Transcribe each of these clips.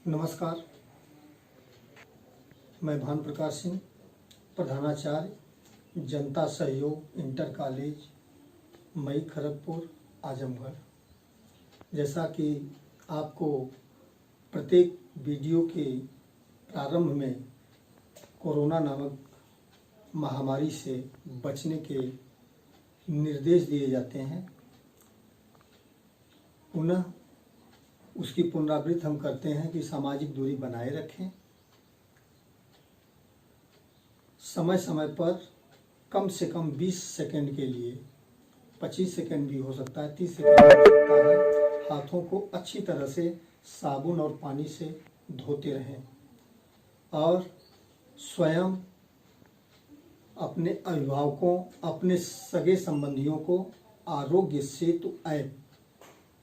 नमस्कार, मैं भानु प्रकाश सिंह, प्रधानाचार्य जनता सहयोग इंटर कॉलेज मई खड़गपुर आजमगढ़। जैसा कि आपको प्रत्येक वीडियो के प्रारंभ में कोरोना नामक महामारी से बचने के निर्देश दिए जाते हैं, पुनः उसकी पुनरावृत्ति हम करते हैं कि सामाजिक दूरी बनाए रखें, समय समय पर कम से कम 20 सेकंड के लिए, 25 सेकंड भी हो सकता है, 30 सेकंड भी हो सकता है, हाथों को अच्छी तरह से साबुन और पानी से धोते रहें और स्वयं अपने अभिभावकों, अपने सगे संबंधियों को आरोग्य सेतु ऐप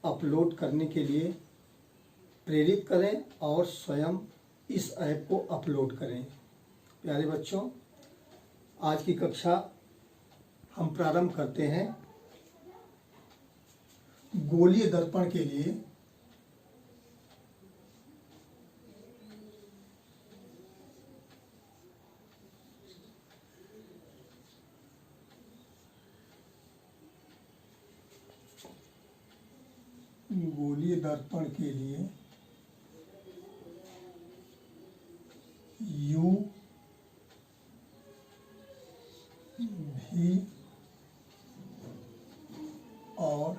अपलोड करने के लिए प्रेरित करें और स्वयं इस ऐप को अपलोड करें। प्यारे बच्चों, आज की कक्षा हम प्रारंभ करते हैं गोलीय दर्पण के लिए। गोलीय दर्पण के लिए U V और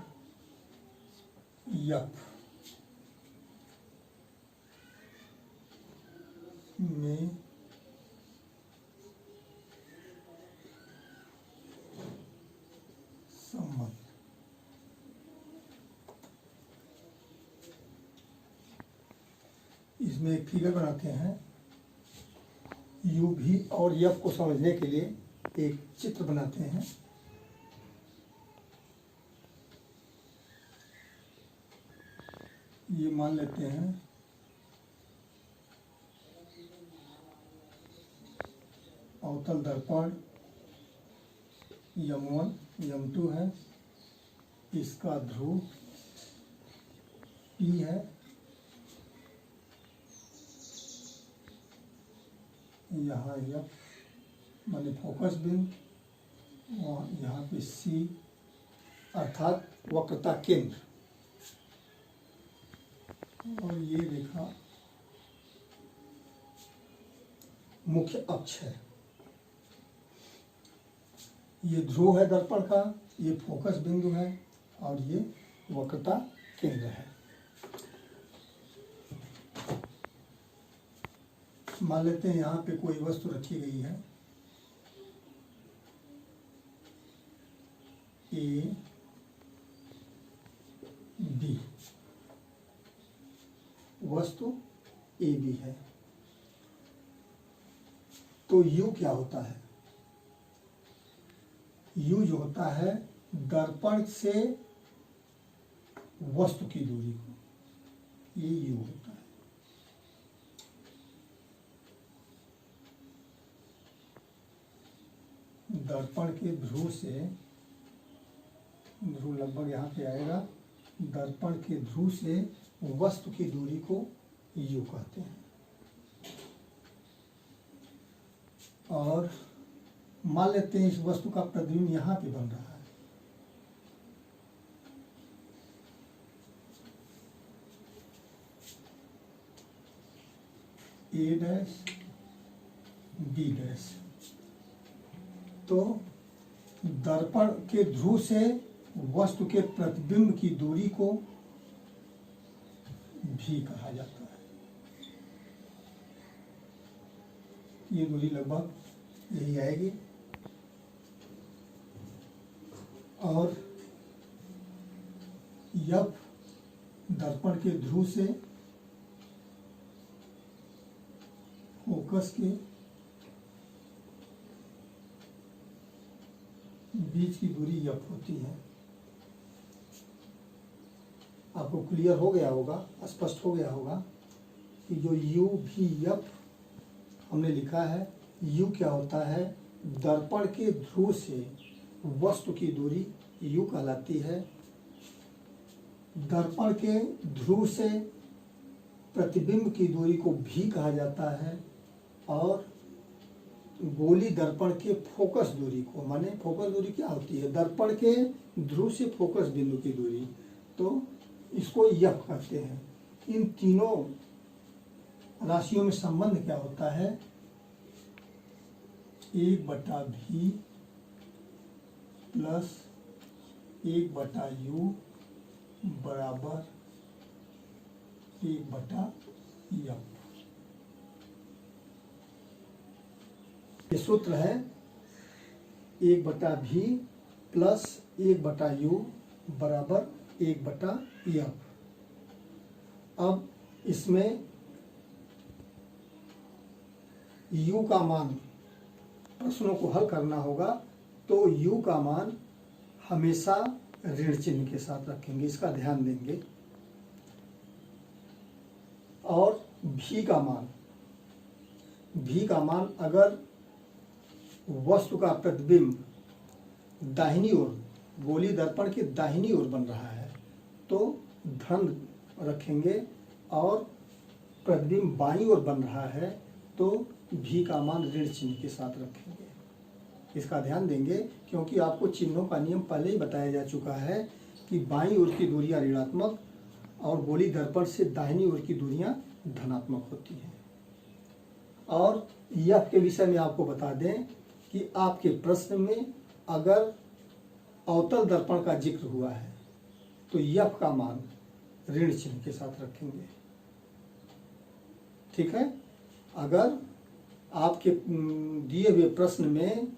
F में संबंध। इसमें एक फिगर बनाते हैं। U V और F को समझने के लिए एक चित्र बनाते हैं। ये मान लेते हैं अवतल दर्पण M1 M2 है, इसका ध्रुव P है, यहाँ F माने फोकस बिंदु और यहाँ पे C अर्थात वक्रता केंद्र, और ये रेखा मुख्य अक्ष है। ये ध्रुव है दर्पण का, ये फोकस बिंदु है और ये वक्रता केंद्र है। मान लेते हैं यहाँ पे कोई वस्तु रखी गई है, A B, वस्तु A B है। तो U क्या होता है? U जो होता है दर्पण से वस्तु की दूरी को, ये U होता है। दर्पण के ध्रुव से, ध्रुव लगभग यहाँ पे आएगा, दर्पण के ध्रुव से वस्तु की दूरी को U कहते हैं। और मान लेते हैं इस वस्तु का प्रतिबिंब यहाँ पे बन रहा है। A डैश B डैश, तो दर्पण के ध्रुव से वस्तु के प्रतिबिंब की दूरी को भी कहा जाता है। ये दूरी लगभग यही आएगी। और F दर्पण के ध्रुव से फोकस के बीच की दूरी F होती है। आपको क्लियर हो गया होगा, स्पष्ट हो गया होगा कि जो U V F हमने लिखा है, U क्या होता है? दर्पण के ध्रुव से वस्तु की दूरी U कहलाती है। दर्पण के ध्रुव से प्रतिबिंब की दूरी को भी कहा जाता है और गोली दर्पण के फोकस दूरी को, माने फोकस दूरी क्या होती है, दर्पण के ध्रुव से फोकस बिंदु की दूरी, तो इसको यफ कहते हैं। इन तीनों राशियों में संबंध क्या होता है, 1/v प्लस 1/u बराबर 1/f। ये सूत्र है 1/v प्लस 1/u बराबर 1/f। अब इसमें u का मान, प्रश्नों को हल करना होगा तो u का मान हमेशा ऋण चिन्ह के साथ रखेंगे, इसका ध्यान देंगे। और v का मान अगर वस्तु का प्रतिबिंब दाहिनी ओर, गोली दर्पण के दाहिनी ओर बन रहा है तो धन रखेंगे, और प्रतिबिंब बाईं ओर बन रहा है तो v का मान ऋण चिन्ह के साथ रखेंगे। इसका ध्यान देंगे क्योंकि आपको चिन्हों का नियम पहले ही बताया जा चुका है कि बाईं ओर की दूरियां ऋणात्मक और गोली दर्पण से दाहिनी ओर की दूरियां धनात्मक होती हैं। और यफ के विषय में आपको बता दें कि आपके प्रश्न में अगर अवतल दर्पण का जिक्र हुआ है तो यफ का मान ऋण चिन्ह के साथ रखेंगे। ठीक है, अगर आपके दिए हुए प्रश्न में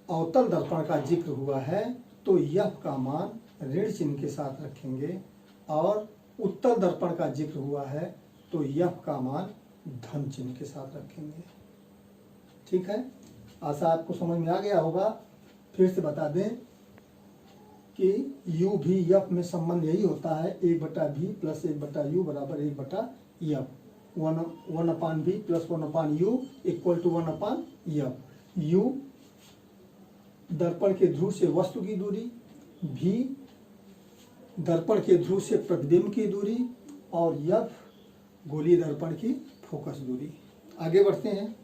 अवतल दर्पण का जिक्र हुआ है तो यफ का मान ऋण चिन्ह के साथ रखेंगे, और उत्तल दर्पण का जिक्र हुआ है तो यफ का मान धन चिन्ह के साथ रखेंगे। ठीक है, आशा आपको समझ में आ गया होगा। फिर से बता दें कि u भी यफ में संबंध यही होता है, 1/v प्लस 1/u बराबर 1/f, 1/v plus 1/u equal to 1/f। u दर्पण के ध्रुव से वस्तु की दूरी, v दर्पण के ध्रुव से प्रतिबिंब की दूरी, और f गोलीय दर्पण की फोकस दूरी। आगे बढ़ते हैं।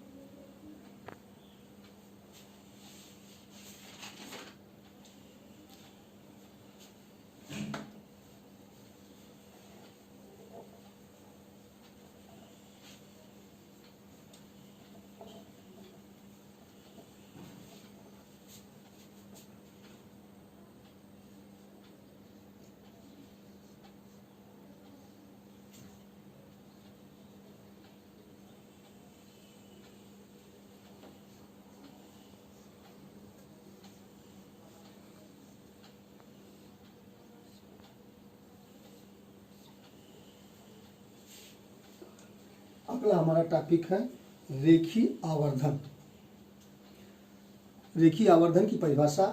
अगला हमारा टॉपिक है रेखीय आवर्धन। रेखीय आवर्धन की परिभाषा,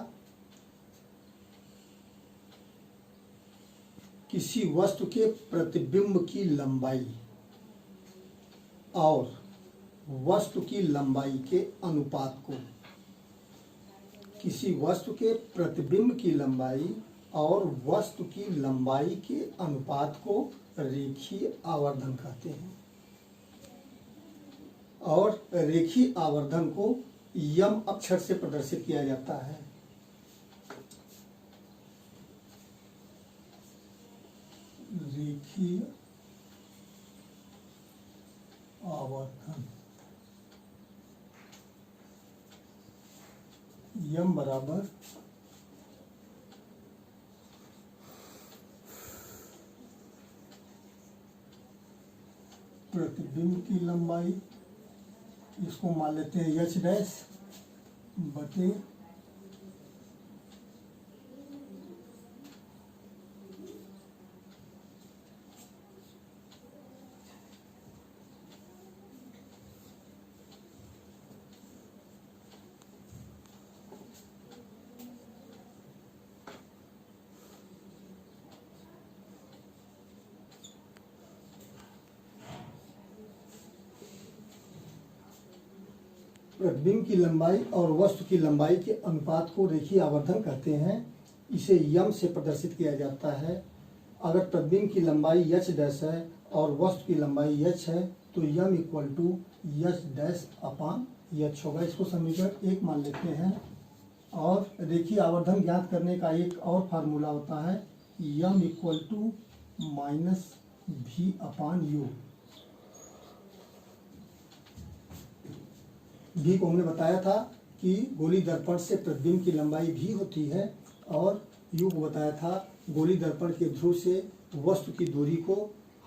किसी वस्तु के प्रतिबिंब की लंबाई और वस्तु की लंबाई के अनुपात को, किसी वस्तु के प्रतिबिंब की लंबाई और वस्तु की लंबाई के अनुपात को रेखीय आवर्धन कहते हैं। और रेखीय आवर्धन को यम अक्षर से प्रदर्शित किया जाता है। रेखीय आवर्धन यम बराबर प्रतिबिंब की लंबाई, इसको मान लेते हैं h डैश बटे प्रतिबिंब की लंबाई और वस्तु की लंबाई के अनुपात को रेखीय आवर्धन कहते हैं। इसे यम से प्रदर्शित किया जाता है। अगर प्रतिबिंब की लंबाई h डैश है और वस्तु की लंबाई h है, तो m equal to h dash upon h होगा। इसको समीकरण 1 मान लेते हैं। और रेखीय आवर्धन ज्ञात करने का एक और फार्मूला होता है m equal to minus v upon u। v को हमने बताया था कि गोली दर्पण से प्रतिबिंब की लंबाई v होती है, और u को बताया था गोली दर्पण के ध्रुव से वस्तु की दूरी को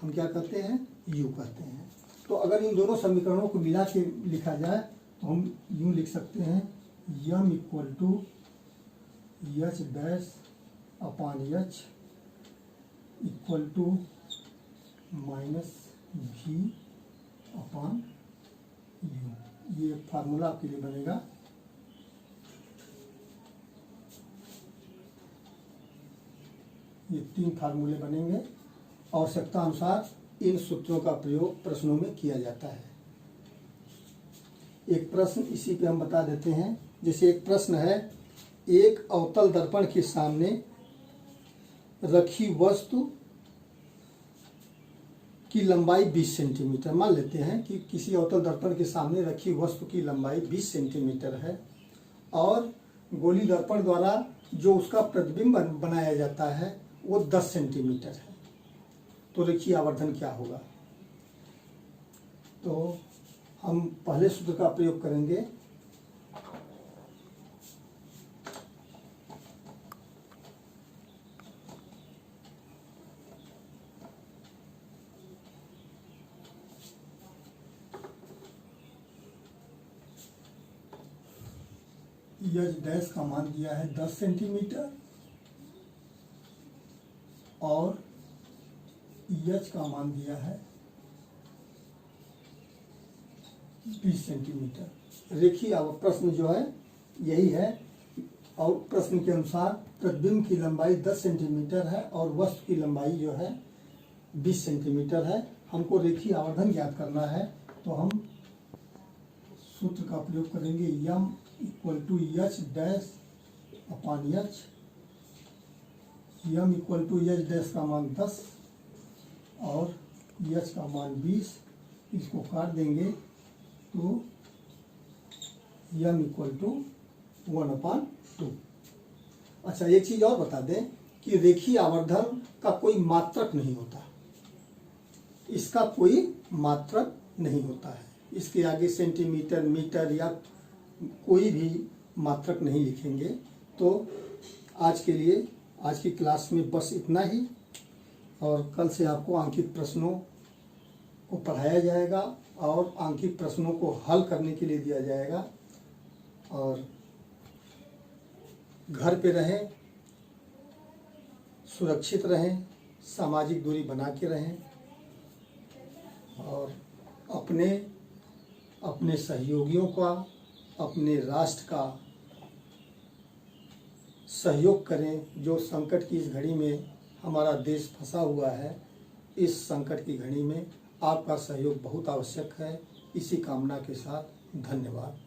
हम क्या कहते हैं, u कहते हैं। तो अगर इन दोनों समीकरणों को मिला के लिखा जाए तो हम यूँ लिख सकते हैं m equal to h dash upon h equal to minus v upon u। ये फार्मूला आपके लिए बनेगा। ये 3 फार्मूले बनेंगे। आवश्यकता अनुसार इन सूत्रों का प्रयोग प्रश्नों में किया जाता है। एक प्रश्न इसी पे हम बता देते हैं। जैसे एक प्रश्न है, एक अवतल दर्पण के सामने रखी वस्तु की लंबाई 20 सेंटीमीटर। मान लेते हैं कि किसी अवतल दर्पण के सामने रखी वस्तु की लंबाई 20 सेंटीमीटर है, और गोली दर्पण द्वारा जो उसका प्रतिबिंब बनाया जाता है वो 10 सेंटीमीटर है। तो रेखीय आवर्धन क्या होगा? तो हम पहले सूत्र का प्रयोग करेंगे। एच डैश का मान दिया है 10 सेंटीमीटर और एच का मान दिया है 20 सेंटीमीटर। रेखीय प्रश्न जो है यही है, और प्रश्न के अनुसार प्रतिबिंब की लंबाई 10 सेंटीमीटर है और वस्तु की लंबाई जो है 20 सेंटीमीटर है। हमको रेखीय आवर्धन ज्ञात करना है, तो हम सूत्र का प्रयोग करेंगे m equal to H dash upon H. m equal to H dash का मान 10 और एच का मान 20। इसको काट देंगे तो m इक्वल टू 1/2। अच्छा, एक चीज और बता दें कि रेखीय आवर्धन का कोई मात्रक नहीं होता। इसका कोई मात्रक नहीं होता है। इसके आगे सेंटीमीटर, मीटर या कोई भी मात्रक नहीं लिखेंगे। तो आज के लिए आज की क्लास में बस इतना ही, और कल से आपको अंकित प्रश्नों को पढ़ाया जाएगा और अंकित प्रश्नों को हल करने के लिए दिया जाएगा। और घर पे रहें, सुरक्षित रहें, सामाजिक दूरी बना के रहें, और अपने सहयोगियों का, अपने राष्ट्र का सहयोग करें। जो संकट की इस घड़ी में हमारा देश फंसा हुआ है, इस संकट की घड़ी में आपका सहयोग बहुत आवश्यक है। इसी कामना के साथ धन्यवाद।